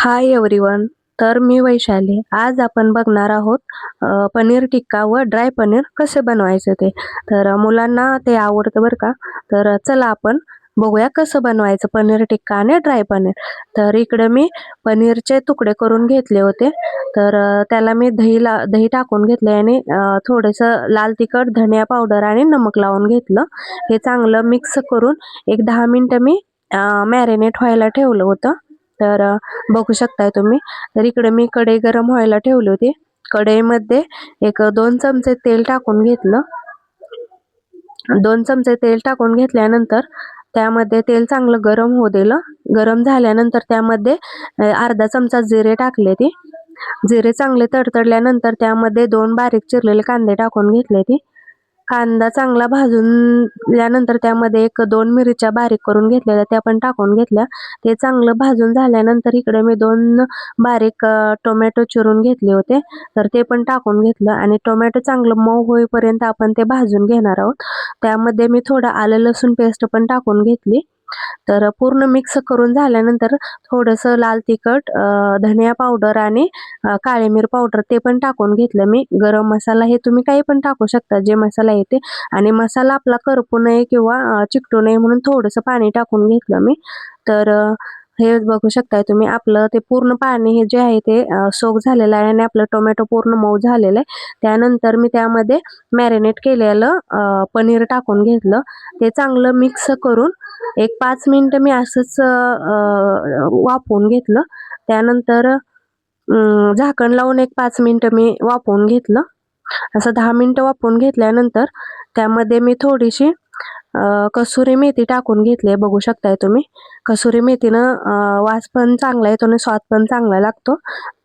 Hi everyone. तर मी वैशाली. आज आपण बघणार आहोत पनीर टिक्का व ड्राय पनीर कसे बनवायचे ते. तर मुलांना ते आवडतं बरं का. तर चला आपण बघूया कसं बनवायचं पनीर टिक्का आणि ड्राय पनीर. तर इकडे मी पनीरचे तुकडे करून घेतले होते. तर त्याला मी दही टाकून घेतले आणि थोडंसं लाल तिखट, धनिया पावडर आणि नमक लावून घेतलं. हे चांगलं मिक्स करून एक 10 मिनिटं मी मॅरिनेट व्हायला ठेवलं होतं. तर बघू शकताय तुम्ही. तर इकडे मी कढई गरम व्हायला ठेवली होती. कढईमध्ये एक 2 चमचे तेल टाकून घेतलं. 2 चमचे तेल टाकून घेतल्यानंतर त्यामध्ये तेल चांगलं गरम होऊ दिलं. गरम झाल्यानंतर त्यामध्ये अर्धा चमचा जिरे टाकले ते. जिरे चांगले तडतडल्यानंतर त्यामध्ये 2 बारीक चिरलेले कांदे टाकून घेतले ते. कांदा चांगला भाजूनल्यानंतर त्यामध्ये एक 2 मिरच्या बारीक करून घेतलेल्या त्या पण टाकून घेतल्या. ते चांगलं भाजून झाल्यानंतर इकडे मी 2 बारीक टोमॅटो चिरून घेतले होते. तर ते पण टाकून घेतलं आणि टोमॅटो चांगलं मऊ होईपर्यंत आपण ते भाजून घेणार आहोत. त्यामध्ये मी थोडं आलं लसूण पेस्ट पण टाकून घेतली. तर पूर्ण मिक्स करून झाल्यानंतर थोडंसं लाल तिखट, धनिया पावडर आणि काळी मिरी पावडर ते पण टाकून घेतलं मी. गरम मसाला हे तुम्ही काही पण टाकू शकता जे मसाला येते. आणि मसाला आपला करपू नये किंवा चिकटू नये म्हणून थोडंसं पाणी टाकून घेतलं मी. तर हे बघू शकताय तुम्ही. आपलं ते पूर्ण पाणी हे जे आहे ते सोक झालेलं आहे आणि आपलं टोमॅटो पूर्ण मऊ झालेलं आहे. त्यानंतर मी त्यामध्ये मॅरिनेट केलेलं पनीर टाकून घेतलं. ते चांगलं मिक्स करून एक 5 मिनिटं मी असंच वाफवून घेतलं. त्यानंतर झाकण लावून एक 5 मिनिटं मी वाफवून घेतलं. असं 10 मिनिटं वाफवून घेतल्यानंतर त्यामध्ये मी थोडीशी कसुरी मेथी टाकून घेतली. बघू शकताय तुम्ही. कसुरी मेथीनं वास पण चांगला येतो आणि स्वाद पण चांगला लागतो.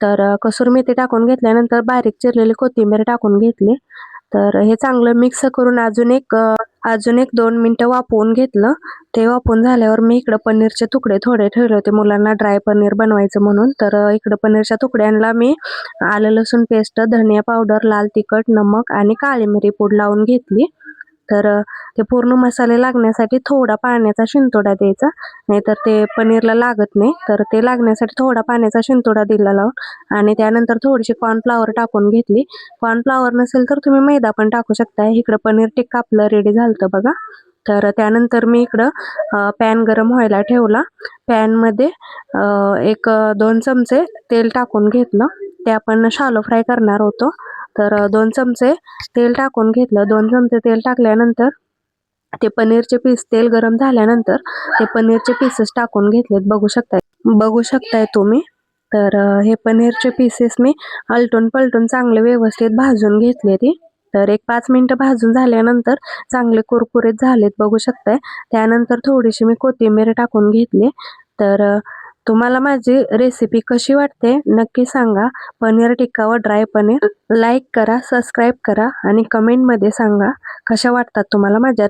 तर कसुरी मेथी टाकून घेतल्यानंतर बारीक चिरलेली कोथिंबीर टाकून घेतली. तर हे चांगलं मिक्स करून अजून एक 2 मिनिटं वाफवून घेतलं. ते वाफवून झाल्यावर मी इकडं पनीरचे तुकडे थोडे ठेवले होते मुलांना ड्राय पनीर बनवायचं म्हणून. तर इकडं पनीरच्या तुकड्यांना मी आलं लसूण पेस्ट, धनिया पावडर, लाल तिखट, नमक आणि काळी मिरी पूड लावून घेतली. तर ते पूर्ण मसाले लागण्यासाठी थोडा पाण्याचा शिंतोडा द्यायचा, नाहीतर ते पनीरला लागत नाही. तर ते लागण्यासाठी थोडा पाण्याचा शिंतोडा दिला लावून आणि त्यानंतर थोडीशी कॉर्नफ्लॉवर टाकून घेतली. कॉर्नफ्लॉवर नसेल तर तुम्ही मैदा पण टाकू शकता. इकडं पनीर टिक्का आपलं रेडी झालं बघा. तर त्यानंतर मी इकडं पॅन गरम व्हायला ठेवला. पॅनमध्ये एक 2 चमचे तेल टाकून घेतलं. ते आपण शालो फ्राय करणार होतो. तर 2 चमचे तेल टाकून घेतलं. 2 चमचे तेल टाकल्यानंतर ते पनीरचे पीस, तेल गरम झाल्यानंतर ते पनीरचे पीसेस टाकून घेतलेत. बघू शकताय तुम्ही. तर हे पनीरचे पीसेस मी आलटून पलटून चांगले व्यवस्थित भाजून घेतले ती. तर एक 5 मिनिटं भाजून झाल्यानंतर चांगले कुरकुरीत झालेत बघू शकताय. त्यानंतर थोडीशी मी कोथिंबीर टाकून घेतली. तर तुम्हाला माझी रेसिपी कशी वाटते नक्की सांगा. पनीर टिक्का व ड्राय पनीर लाईक करा, सबस्क्राईब करा आणि कमेंटमध्ये सांगा कशा वाटतात तुम्हाला माझ्या